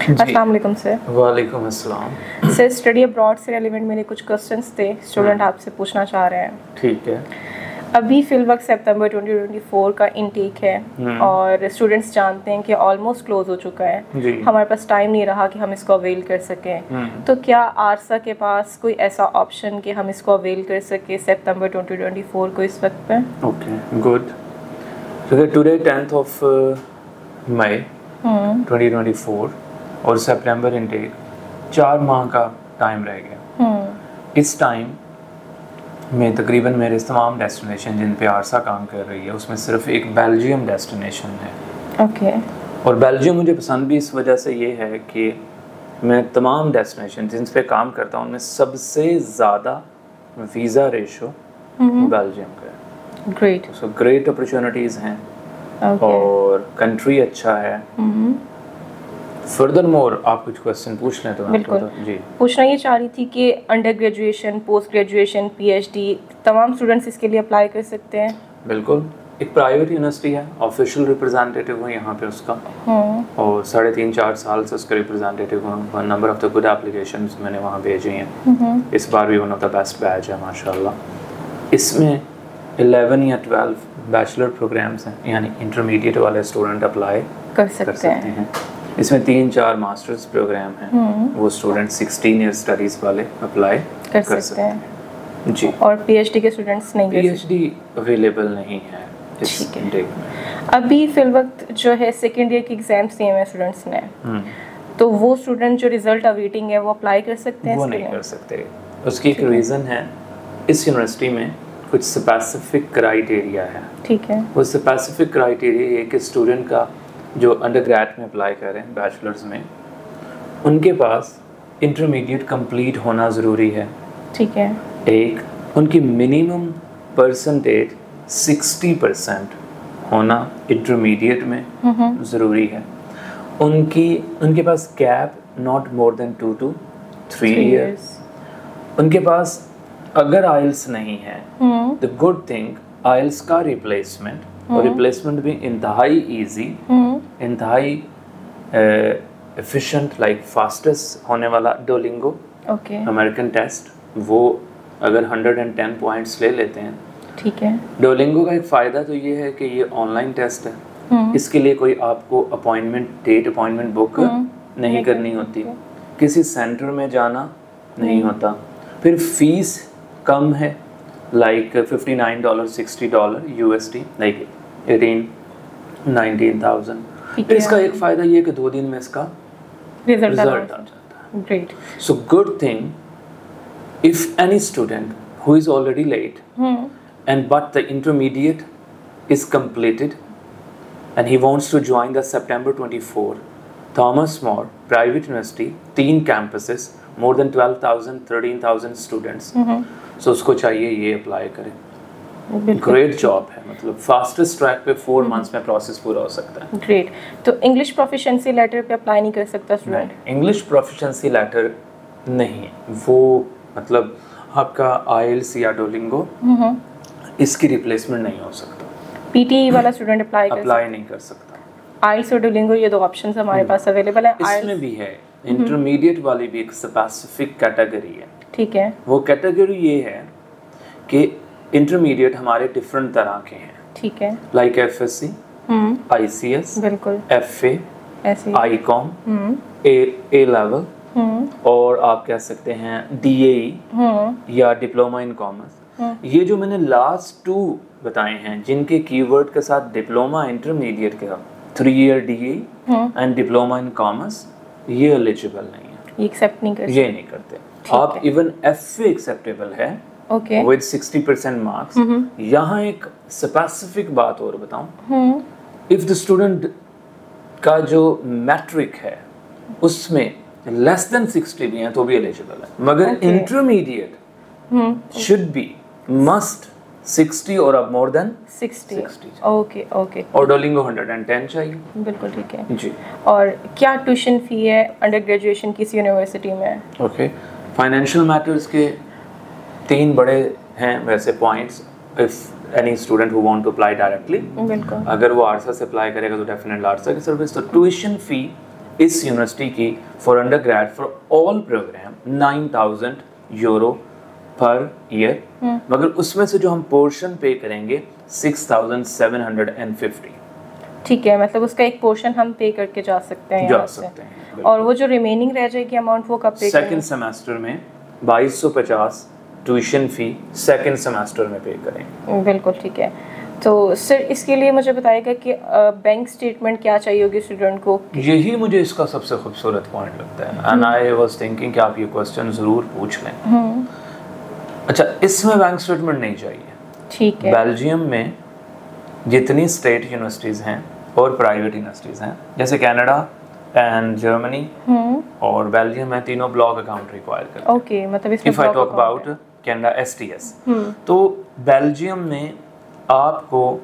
अस्सलाम वालेकुम सर। वालेकुम अस्सलाम। सर स्टडी अब्रॉड से रिलेवेंट मेरे कुछ क्वेश्चंस थे, स्टूडेंट आपसे पूछना चाह रहे हैं। ठीक है। अभी फिल वक्त सितंबर 2024 का इनटेक है और स्टूडेंट्स जानते हैं कि ऑलमोस्ट क्लोज हो चुका है। हमारे पास टाइम नहीं रहा कि हम इसको अवेल कर सकें। तो क्या आरसा के पास कोई ऐसा ऑप्शन कि हम इसको अवेल कर सके सितंबर 2024 को इस वक्त पे? Okay, good. तो टुडे 10th ऑफ मई 2024 और सितंबर इनटेक 4 माह का टाइम रह गया। इस टाइम में तकरीबन मेरे तमाम डेस्टिनेशन जिन पे आरसा काम कर रही है उसमें सिर्फ एक बेल्जियम डेस्टिनेशन है। ओके। और बेल्जियम मुझे पसंद भी इस वजह से ये है कि मैं तमाम डेस्टिनेशन जिन पे काम करता हूँ उनमें सबसे ज़्यादा वीज़ा रेशो बेल्जियम का है। ग्रेट। सो ग्रेट अपॉर्चुनिटीज़ हैं और कंट्री अच्छा है। फर्दर मोर आप कुछ क्वेश्चन पूछ लें तो बिल्कुल जी पूछना ये चाह रही थी कि under graduation, post graduation, PhD तमाम स्टूडेंट्स इसके लिए अप्लाई कर सकते हैं? बिल्कुल। एक प्राइवेट यूनिवर्सिटी है, ऑफिशियल रिप्रेजेंटेटिव हूँ यहाँ पे उसका और 3.5-4 साल से उसका रिप्रेजेंटेटिव हूँ। Number of the good applications मैंने वहाँ भेजी हैं। इस बार भी one of the best batch है माशाल्लाह। इसमें 11 या 12 बैचलर प्रोग्राम्स हैं, यानी इंटरमीडिएट वाले स्टूडेंट अप्लाई कर सकते हैं। इसमें 3-4 मास्टर्स प्रोग्राम हैं, वो स्टूडेंट 16 ईयर स्टडीज़ वाले अप्लाई कर सकते हैं जी। और पीएचडी के स्टूडेंट्स नहीं? पीएचडी अवेलेबल नहीं है इस इनटेक में। अभी फिल वक्त जो है सेकेंड ईयर के एग्जाम्स दिए हैं स्टूडेंट्स ने, तो वो स्टूडेंट जो रिजल्ट अवेटिंग है वो अप्लाई कर सकते हैं? वो नहीं कर सकते। उसकी एक रीज़न है, इस यूनिवर्सिटी में कुछ स्पेसिफिक क्राइटेरिया है। ठीक है। वो स्पेसिफिक क्राइटेरिया ये कि स्टूडेंट का जो अंडरग्रेड में अप्लाई करें बैचलर्स में, उनके पास इंटरमीडिएट कंप्लीट होना ज़रूरी है। ठीक है। एक, उनकी मिनिमम परसेंटेज 60% होना इंटरमीडिएट में ज़रूरी है। उनके पास gap not more than 2 to 3 years। उनके पास अगर आइल्स नहीं है द गुड थिंग, आइल्स का रिप्लेसमेंट, और रिप्लेसमेंट भी इंतहाई इजी, इंतहाई एफिशिएंट, लाइक फास्टेस्ट होने वाला डुओलिंगो अमेरिकन टेस्ट, वो अगर 110 पॉइंट्स ले लेते हैं। ठीक है। डुओलिंगो का एक फ़ायदा तो ये है कि ये ऑनलाइन टेस्ट है, इसके लिए कोई आपको अपॉइंटमेंट बुक नहीं करनी होती, किसी सेंटर में जाना नहीं होता। फिर फीस कम है, लाइक $59 $60 USD, लाइक 18-19,000। इसका एक फ़ायदा ये कि 2 दिन में इसका रिजल्ट आ जाता है। Great. So good thing, if any student who is already late and but the intermediate is completed and he wants to join the September 24 Thomas More private university, 3 campuses, more than 12,000-13,000 students, so उसको चाहिए ये apply करें। Great job है, मतलब fastest track पे 4 months में process पूरा हो सकता है। ग्रेट। तो इंग्लिश प्रोफिशिएंसी लेटर पे अप्लाई नहीं कर सकता स्टूडेंट? इंग्लिश प्रोफिशिएंसी लेटर नहीं, वो मतलब आपका आइल्स या डुओलिंगो इसकी रिप्लेसमेंट नहीं हो सकता। पीटीई वाला स्टूडेंट अप्लाई नहीं कर सकता। आइल्स और डुओलिंगो ये 2 ऑप्शंस हमारे पास अवेलेबल है। इसमें भी है इंटरमीडिएट वाली भी एक स्पेसिफिक कैटेगरी है। ठीक है। वो कैटेगरी ये है कि इंटरमीडिएट हमारे डिफरेंट तरह के हैं। ठीक है। लाइक एफएससी, आईसीएस, बिल्कुल, एफए, आईकॉम, ए लेवल, और आप कह सकते हैं डीएई या डिप्लोमा इन कॉमर्स। ये जो मैंने लास्ट 2 बताए हैं जिनके कीवर्ड के साथ डिप्लोमा इंटरमीडिएट का 3 year DAE and diploma in commerce, ये एलिजिबल नहीं है, ये एक्सेप्ट नहीं करते, ये नहीं करते। आप इवन एफए एक्सेप्टेबल है विद 60% मार्क्स। यहाँ एक स्पेसिफिक बात और बताऊं, इफ द स्टूडेंट का जो मैट्रिक है उसमें लेस देन 60 भी है तो भी एलिजिबल है, मगर इंटरमीडिएट शुड बी मस्ट 60 और अब मोर देन 60। Okay okay. और डुओलिंगो 110 चाहिए। बिल्कुल ठीक है जी। और क्या ट्यूशन फी है अंडर ग्रेजुएशन किस यूनिवर्सिटी में? ओके, फाइनेंशियल मैटर्स के 3 बड़े हैं वैसे points. If any student who want to apply directly, बिल्कुल, अगर वो आरसा से अप्लाई करेगा तो डेफिनेटली आरसा की सर्विस। तो ट्यूशन फी इस यूनिवर्सिटी की for under grade for all programme 9,000 euro per year, मगर उसमें से जो हम पोर्शन पे करेंगे 6,750। ठीक है, मतलब उसका एक पोर्शन हम पे करके जा सकते हैं यहाँ से। और वो जो रिमेनिंग रह जाएगी अमाउंट वो कब पे करेंगे? सेकंड सेमेस्टर में 2250 ट्यूशन फी सेकंड सेमेस्टर में पे करेंगे। बिल्कुल ठीक है। तो सर इसके लिए मुझे बताइएगा कि बैंक स्टेटमेंट क्या चाहिए होगी स्टूडेंट को? यही मुझे इसका सबसे खूबसूरत पॉइंट लगता है एंड आई वाज थिंकिंग कि आप ये क्वेश्चन ज़रूर पूछ लें। अच्छा, इसमें बैंक स्टेटमेंट नहीं चाहिए। ठीक है। बेल्जियम में जितनी स्टेट यूनिवर्सिटीज़ हैं और प्राइवेट यूनिवर्सिटीज़ हैं, जैसे कनाडा एंड जर्मनी और बेल्जियम में, तीनों ब्लॉक अकाउंट रिक्वायर करते हैं। ओके, मतलब इसमें if I talk about Canada STS, तो बेल्जियम में आपको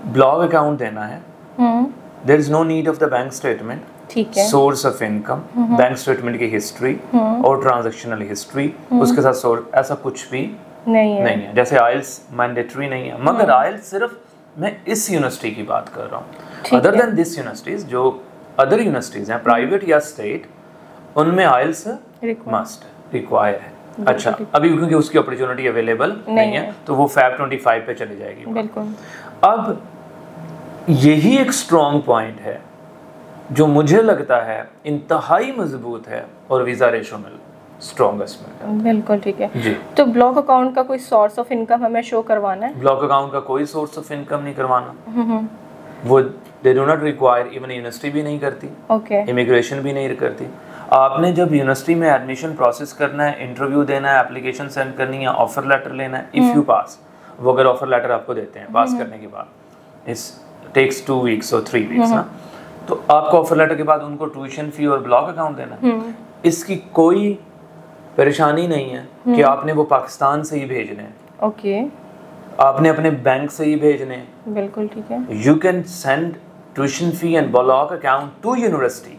ब्लॉक अकाउंट देना है। There is no need of the bank statement. ठीक है। Source of income, bank statement की हिस्ट्री और ट्रांजैक्शनल हिस्ट्री, उसके साथ सोर्स ऐसा कुछ भी नहीं है। जैसे आइल्स मैंडेटरी नहीं है, मगर आइल्स सिर्फ मैं इस यूनिवर्सिटी की बात कर रहा हूँ। अदर देन दिस यूनिवर्सिटीज, जो अदर यूनिवर्सिटीज हैं प्राइवेट या स्टेट, उनमें आइल्स मस्ट रिक्वायर है। अच्छा, अभी क्योंकि उसकी अपॉर्चुनिटी अवेलेबल नहीं है तो वो फैब 25 पे चली जाएगी। बिल्कुल। अब यही एक स्ट्रॉन्ग पॉइंट है जो मुझे लगता है इंतहाई मजबूत है और वीजा रेशो में स्ट्रॉन्गेस्ट में। बिल्कुल ठीक है जी। तो ब्लॉक अकाउंट का कोई सोर्स ऑफ इनकम हमें शो करवाना है? ब्लॉक अकाउंट का कोई सोर्स ऑफ इनकम नहीं करवाना। वो they do not require, even university भी नहीं करती, इमिग्रेशन भी नहीं करती। आपने जब यूनिवर्सिटी में एडमिशन प्रोसेस करना है, इंटरव्यू देना है, एप्लीकेशन सेंड करनी है, ऑफर लेटर लेना है, इफ़ यू पास, वो अगर ऑफर लेटर आपको देते हैं पास करने के बाद, इस टेक्स 2 वीक्स और 3 वीक्स ना, तो आपको ऑफर लेटर के बाद उनको ट्यूशन फी और ब्लॉक अकाउंट देना है। इसकी कोई परेशानी नहीं है कि आपने वो पाकिस्तान से ही भेजने हैं। ओके। आपने अपने बैंक से ही भेजने हैं। बिल्कुल ठीक है। You can send tuition fee and block account to university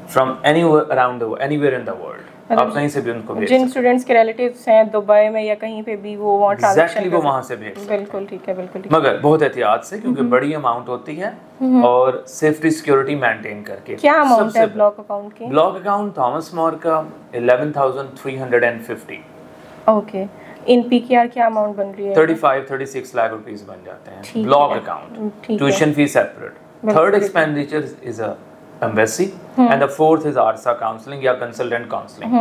from anywhere in the world. आप कहीं से भी उनको भेज जिन स्टूडेंट्स के रिलेटिव्स हैं दुबई में या कहीं पे भी, वो वहाँ ट्रांजैक्शन वो वहाँ से भेज। बिल्कुल ठीक है, बिल्कुल ठीक है। मगर बहुत एहतियात से, क्योंकि बड़ी अमाउंट होती है और सेफ्टी सिक्योरिटी मेंटेन करके। क्या अमाउंट है ब्लॉक अकाउंट की? ब्लॉक अकाउंट थॉमस मोर का 11,350। ओके। इन PKR क्या अमाउंट बन रही है? 35-36 लाख रुपीस बन जाते हैं block account. Tuition fee separate. Third expenditure is a embassy and the fourth is आरसा काउंसलिंग या कंसल्टेंट काउंसलिंग।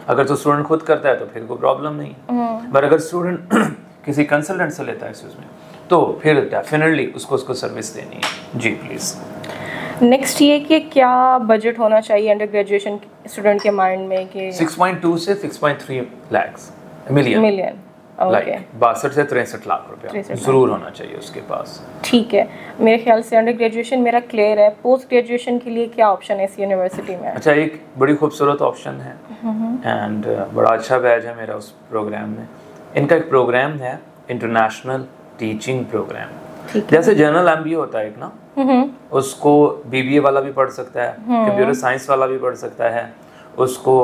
अगर तो स्टूडेंट खुद करता है तो फिर कोई प्रॉब्लम नहीं है, पर अगर स्टूडेंट किसी कंसल्टेंट से लेता है इसमें तो फिर डेफिनेटली उसको सर्विस देनी है। जी प्लीज। नेक्स्ट ये कि क्या बजट होना चाहिए अंडर ग्रेजुएशन स्टूडेंट के माइंड में कि 6.2 से 6.3 लाख मिलियन ओके 62 से 63 लाख रुपया जरूर होना चाहिए उसके पास। ठीक है, मेरे ख्याल से अंडर ग्रेजुएशन मेरा क्लियर है। पोस्ट ग्रेजुएशन के लिए क्या ऑप्शन है इस यूनिवर्सिटी में? अच्छा, एक बड़ी खूबसूरत ऑप्शन है एंड बड़ा अच्छा बैच है मेरा उस प्रोग्राम में। इनका एक प्रोग्राम है इंटरनेशनल टीचिंग प्रोग्राम। जैसे जनरल MBA होता है एक ना, उसको BBA वाला भी पढ़ सकता है, कंप्यूटर साइंस वाला भी पढ़ सकता है, उसको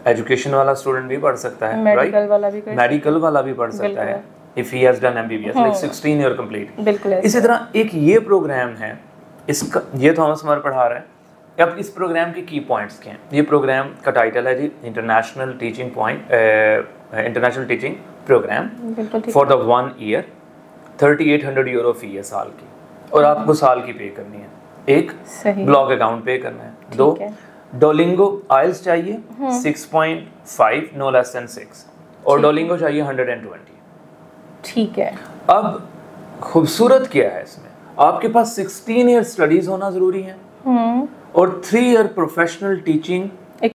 एजुकेशन वाला स्टूडेंट भी पढ़ सकता है, मेडिकल वाला भी पढ़ सकता है if he has done MBBS like 16 year complete। बिल्कुल। इसी तरह एक ये प्रोग्राम है, इसका ये थॉमस मोर पढ़ा रहा है। अब इस प्रोग्राम के की पॉइंट्स क्या हैं? ये प्रोग्राम का टाइटल है जी international teaching program for the 1 year. 3800 euro fee है साल की, और आपको साल की पे करनी है। एक ब्लॉक अकाउंट पे करना है। 2 डोलिंगो आइल्स चाहिए 6.5 नो लेस देन 6, और डोलिंगो चाहिए 120। ठीक है। अब खूबसूरत क्या है इसमें, आपके पास 16 ईयर स्टडीज होना जरूरी है और 3 ईयर प्रोफेशनल टीचिंग